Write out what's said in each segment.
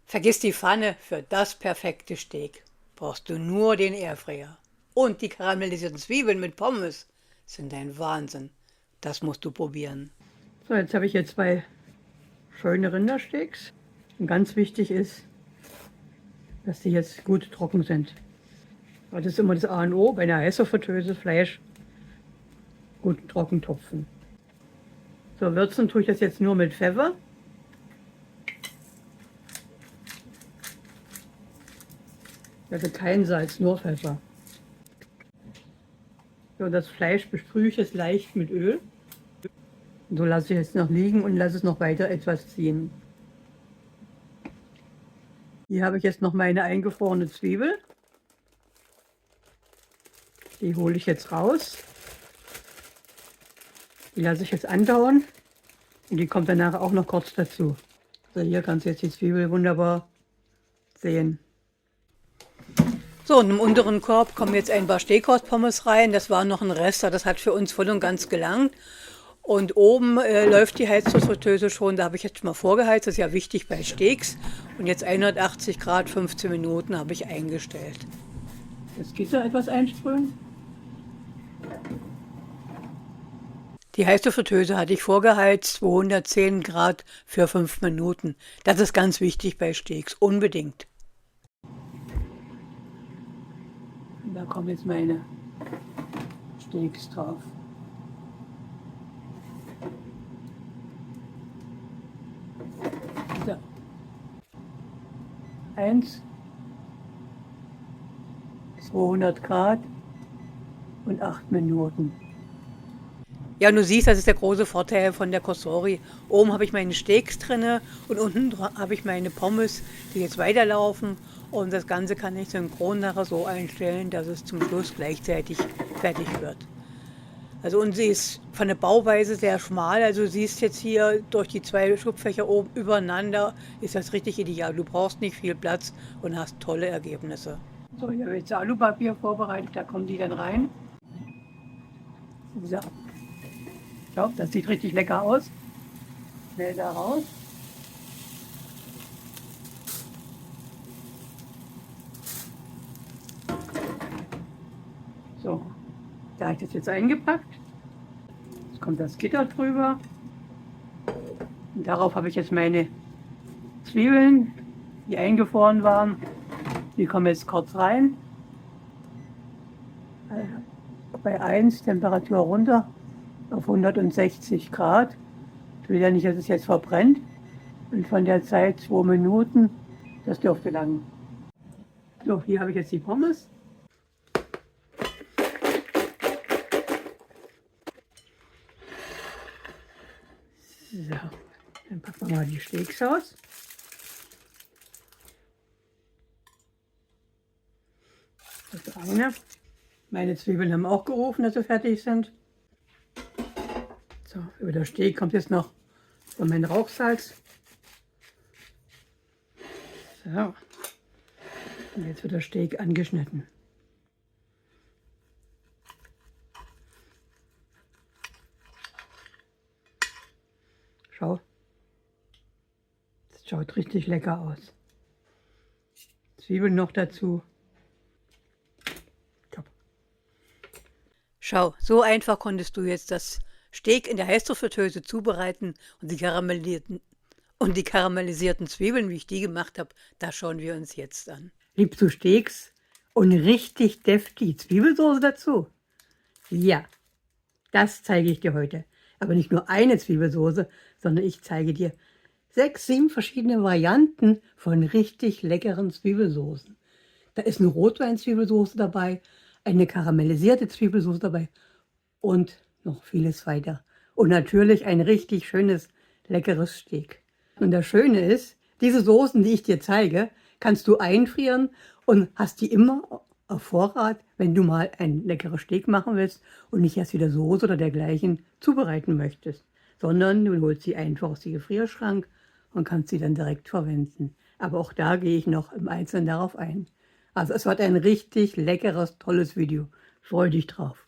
Vergiss die Pfanne, für das perfekte Steak brauchst du nur den Airfryer. Und die karamellisierten Zwiebeln mit Pommes sind ein Wahnsinn. Das musst du probieren. So, jetzt habe ich hier zwei schöne Rindersteaks. Und ganz wichtig ist, dass die jetzt gut trocken sind. Das ist immer das A und O bei einer Heißluftfritteuse, Fleisch gut trocken tupfen. So, würzen tue ich das jetzt nur mit Pfeffer. Also kein Salz, nur Pfeffer. So, das Fleisch besprühe ich jetzt leicht mit Öl. Und so lasse ich es noch liegen und lasse es noch weiter etwas ziehen. Hier habe ich jetzt noch meine eingefrorene Zwiebel. Die hole ich jetzt raus. Die lasse ich jetzt andauen und die kommt danach auch noch kurz dazu. So, hier kannst du jetzt die Zwiebel wunderbar sehen. So, und im unteren Korb kommen jetzt ein paar Steakhauspommes rein. Das war noch ein Rest, das hat für uns voll und ganz gelangt. Und oben läuft die Heißluftfritteuse schon, da habe ich jetzt mal vorgeheizt, das ist ja wichtig bei Steaks. Und jetzt 180 Grad, 15 Minuten habe ich eingestellt. Das Gitter etwas einsprühen. Die Heißluftfritteuse hatte ich vorgeheizt, 210 Grad für 5 Minuten. Das ist ganz wichtig bei Steaks, unbedingt. Und da kommen jetzt meine Steaks drauf. So. 1, 200 Grad und 8 Minuten. Ja, und du siehst, das ist der große Vorteil von der Cosori. Oben habe ich meine Steaks drinne und unten habe ich meine Pommes, die jetzt weiterlaufen. Und das Ganze kann ich synchron nachher so einstellen, dass es zum Schluss gleichzeitig fertig wird. Also und sie ist von der Bauweise sehr schmal. Also du siehst jetzt hier durch die zwei Schubfächer oben übereinander, ist das richtig ideal. Du brauchst nicht viel Platz und hast tolle Ergebnisse. So, hier habe ich jetzt Alupapier vorbereitet, da kommen die dann rein. So. Schau, das sieht richtig lecker aus. Schnell da raus. So, da habe ich das jetzt eingepackt. Jetzt kommt das Gitter drüber. Und darauf habe ich jetzt meine Zwiebeln, die eingefroren waren. Die kommen jetzt kurz rein. Bei 1 Temperatur runter auf 160 Grad. Ich will ja nicht, dass es jetzt verbrennt. Und von der Zeit 2 Minuten, das dürfte lang. So, hier habe ich jetzt die Pommes. So, dann packen wir mal die Steaks aus. Das eine. Meine Zwiebeln haben auch gerufen, dass sie fertig sind. So, über das Steak kommt jetzt noch so mein Rauchsalz. So. Und jetzt wird das Steak angeschnitten. Schau. Das schaut richtig lecker aus. Zwiebeln noch dazu. Top. Schau, so einfach konntest du jetzt das Steak in der Heißluftfritteuse zubereiten und die karamellisierten Zwiebeln, wie ich die gemacht habe, das schauen wir uns jetzt an. Liebst du Steaks und richtig deftige Zwiebelsauce dazu? Ja, das zeige ich dir heute. Aber nicht nur eine Zwiebelsauce, sondern ich zeige dir 6, 7 verschiedene Varianten von richtig leckeren Zwiebelsoßen. Da ist eine Rotwein-Zwiebelsauce dabei, eine karamellisierte Zwiebelsauce dabei und noch vieles weiter. Und natürlich ein richtig schönes, leckeres Steak. Und das Schöne ist, diese Soßen, die ich dir zeige, kannst du einfrieren und hast die immer auf Vorrat, wenn du mal ein leckeres Steak machen willst und nicht erst wieder Soße oder dergleichen zubereiten möchtest, sondern du holst sie einfach aus dem Gefrierschrank und kannst sie dann direkt verwenden. Aber auch da gehe ich noch im Einzelnen darauf ein. Also es wird ein richtig leckeres, tolles Video. Freu dich drauf.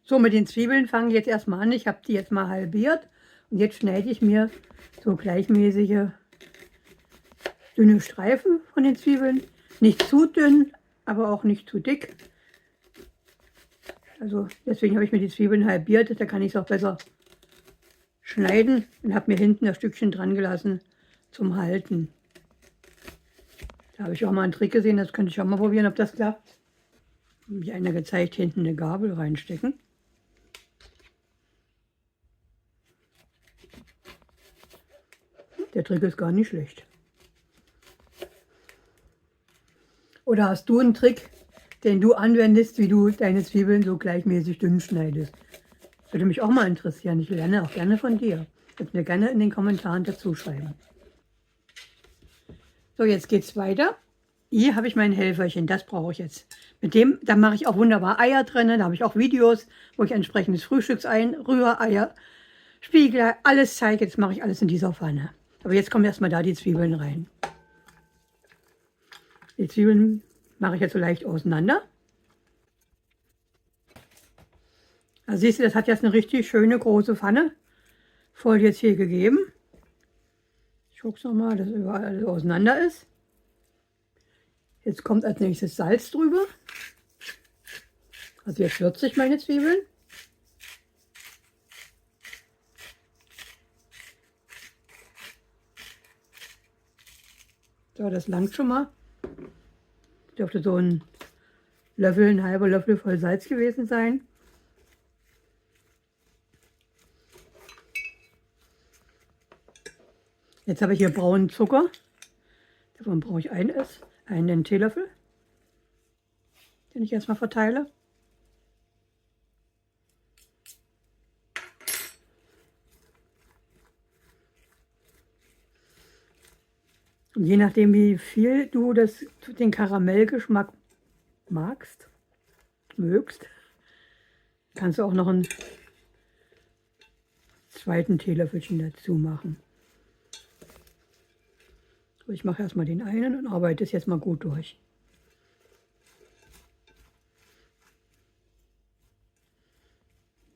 So, mit den Zwiebeln fange ich jetzt erstmal an. Ich habe die jetzt mal halbiert und jetzt schneide ich mir so gleichmäßige dünne Streifen von den Zwiebeln. Nicht zu dünn, aber auch nicht zu dick. Also deswegen habe ich mir die Zwiebeln halbiert, da kann ich es auch besser schneiden und habe mir hinten das Stückchen dran gelassen zum Halten. Da habe ich auch mal einen Trick gesehen, das könnte ich auch mal probieren, ob das klappt. Mir einer gezeigt, hinten eine Gabel reinstecken. Der Trick ist gar nicht schlecht. Oder hast du einen Trick, den du anwendest, wie du deine Zwiebeln so gleichmäßig dünn schneidest? Würde mich auch mal interessieren. Ich lerne auch gerne von dir. Könnt mir gerne in den Kommentaren dazu schreiben. So, jetzt geht's weiter. Hier habe ich mein Helferchen, das brauche ich jetzt. Mit dem, da mache ich auch wunderbar Eier drin. Da habe ich auch Videos, wo ich entsprechendes Frühstücksein, Rühreier, Spiegelei, alles zeige. Jetzt mache ich alles in dieser Pfanne. Aber jetzt kommen erstmal da die Zwiebeln rein. Die Zwiebeln mache ich jetzt so leicht auseinander. Also siehst du, das hat jetzt eine richtig schöne große Pfanne voll jetzt hier gegeben. Ich gucke es nochmal, dass überall alles auseinander ist. Jetzt kommt als nächstes Salz drüber. Also jetzt würze ich meine Zwiebeln. So, das langt schon mal. Dürfte so ein Löffel, ein halber Löffel voll Salz gewesen sein. Jetzt habe ich hier braunen Zucker. Davon brauche ich einen Teelöffel, den ich erstmal verteile. Und je nachdem, wie viel du den Karamellgeschmack mögst, kannst du auch noch einen zweiten Teelöffelchen dazu machen. So, ich mache erstmal den einen und arbeite es jetzt mal gut durch.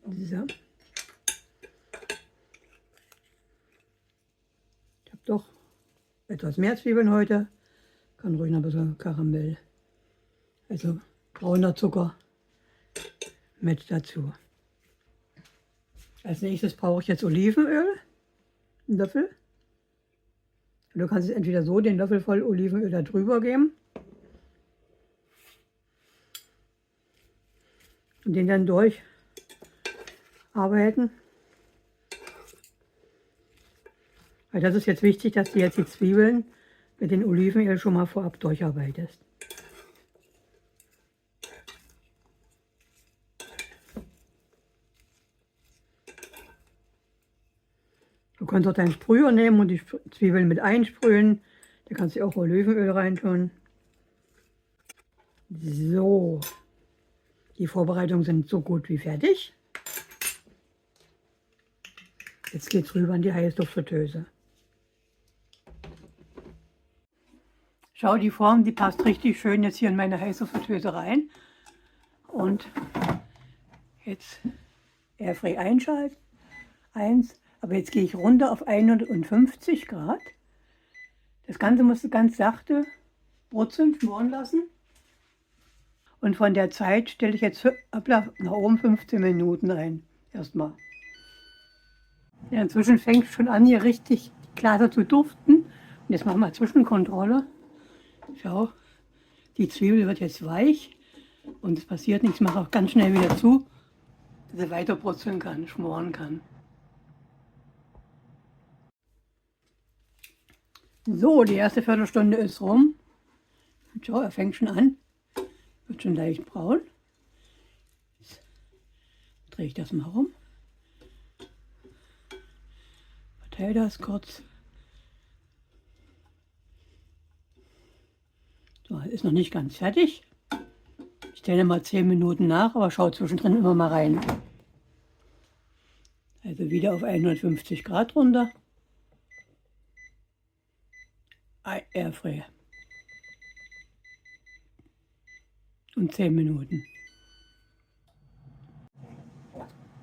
So. Ich habe doch etwas mehr Zwiebeln heute. Kann ruhig noch ein bisschen Karamell, also brauner Zucker mit dazu. Als nächstes brauche ich jetzt Olivenöl, einen Löffel. Du kannst es entweder so den Löffel voll Olivenöl da drüber geben und den dann durcharbeiten. Weil das ist jetzt wichtig, dass du jetzt die Zwiebeln mit dem Olivenöl schon mal vorab durcharbeitest. Du kannst auch deinen Sprüher nehmen und die Zwiebeln mit einsprühen. Da kannst du auch Olivenöl reintun. So, die Vorbereitungen sind so gut wie fertig. Jetzt geht es rüber in die Heißluftfritteuse. Schau, die Form, die passt richtig schön jetzt hier in meine Heißluftfritteuse rein. Und jetzt Airfryer einschalten. 1. Aber jetzt gehe ich runter auf 150 Grad. Das Ganze musst du ganz sachte brutzeln, schmoren lassen. Und von der Zeit stelle ich jetzt für Ablauf nach oben 15 Minuten ein. Erstmal. Ja, inzwischen fängt es schon an, hier richtig klarer zu duften. Und jetzt machen wir Zwischenkontrolle. Schau, die Zwiebel wird jetzt weich und es passiert nichts. Ich mache auch ganz schnell wieder zu, dass sie weiter brutzeln kann, schmoren kann. So, die erste Viertelstunde ist rum. Und schau, er fängt schon an. Wird schon leicht braun. Jetzt drehe ich das mal rum. Verteile das kurz. So, ist noch nicht ganz fertig. Ich stelle mal 10 Minuten nach, aber schaue zwischendrin immer mal rein. Also wieder auf 150 Grad runter. Airfryer. Und 10 Minuten.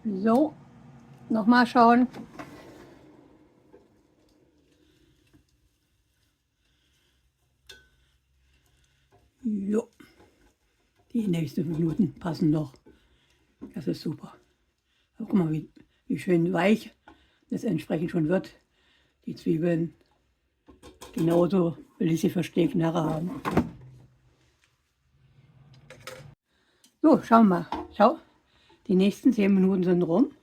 So, nochmal schauen. Jo, die nächsten Minuten passen noch. Das ist super. Aber guck mal, wie schön weich das entsprechend schon wird. Die Zwiebeln. Genauso will ich sie für Steak nachher haben. So, schau mal. Schau, die nächsten 10 Minuten sind rum.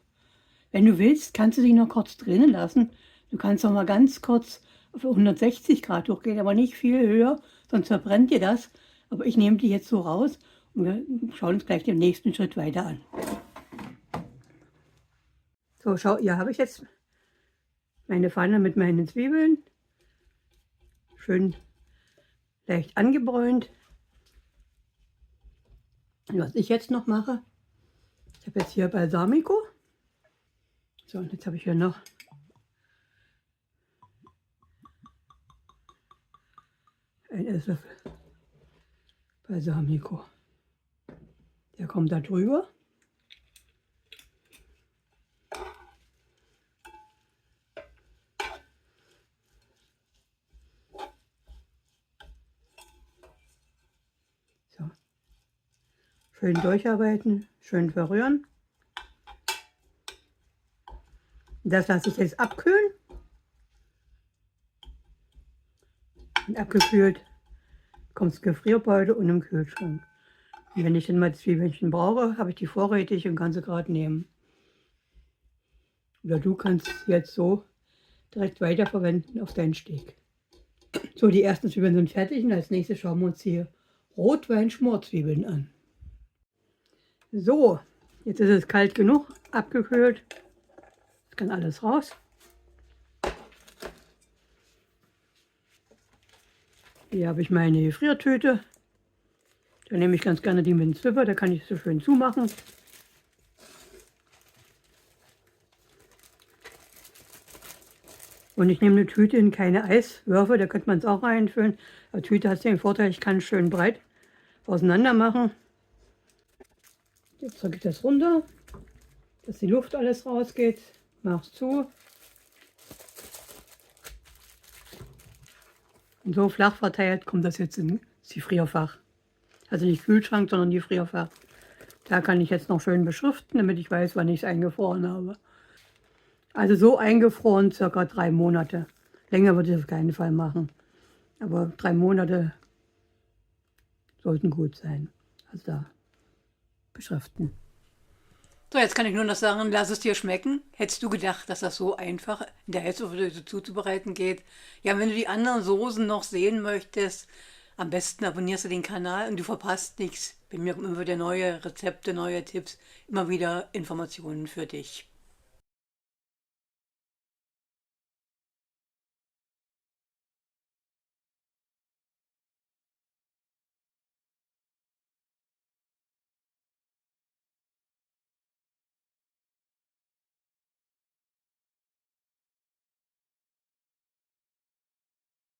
Wenn du willst, kannst du sie noch kurz drinnen lassen. Du kannst noch mal ganz kurz auf 160 Grad hochgehen, aber nicht viel höher, sonst verbrennt dir das. Aber ich nehme die jetzt so raus und wir schauen uns gleich den nächsten Schritt weiter an. So, schau, hier habe ich jetzt meine Pfanne mit meinen Zwiebeln. Schön leicht angebräunt. Und was ich jetzt noch mache, ich habe jetzt hier Balsamico. So, und jetzt habe ich hier noch einen Esslöffel Balsamico. Der kommt da drüber. So. Schön durcharbeiten, schön verrühren. Das lasse ich jetzt abkühlen. Und abgekühlt kommt es Gefrierbeutel und im Kühlschrank. Und wenn ich dann mal Zwiebelchen brauche, habe ich die vorrätig und kann sie gerade nehmen. Oder du kannst jetzt so direkt weiterverwenden auf deinen Steak. So, die ersten Zwiebeln sind fertig und als nächstes schauen wir uns hier Rotwein-Schmorzwiebeln an. So, jetzt ist es kalt genug, abgekühlt. Jetzt kann alles raus. Hier habe ich meine Gefriertüte. Da nehme ich ganz gerne die mit dem Zipper, da kann ich es so schön zumachen. Und ich nehme eine Tüte in keine Eiswürfel, da könnte man es auch reinfüllen. Aber Tüte hat den Vorteil, ich kann es schön breit auseinander machen. Jetzt drücke ich das runter, dass die Luft alles rausgeht. Mache es zu. Und so flach verteilt kommt das jetzt ins Gefrierfach. Also nicht Kühlschrank, sondern Gefrierfach. Da kann ich jetzt noch schön beschriften, damit ich weiß, wann ich es eingefroren habe. Also so eingefroren ca. 3 Monate. Länger würde ich auf keinen Fall machen. Aber 3 Monate sollten gut sein. Also da beschriften. So, jetzt kann ich nur noch sagen, lass es dir schmecken. Hättest du gedacht, dass das so einfach in der Heißluftfritteuse zuzubereiten geht? Ja, wenn du die anderen Soßen noch sehen möchtest, am besten abonnierst du den Kanal und du verpasst nichts. Bei mir kommen immer wieder neue Rezepte, neue Tipps, immer wieder Informationen für dich.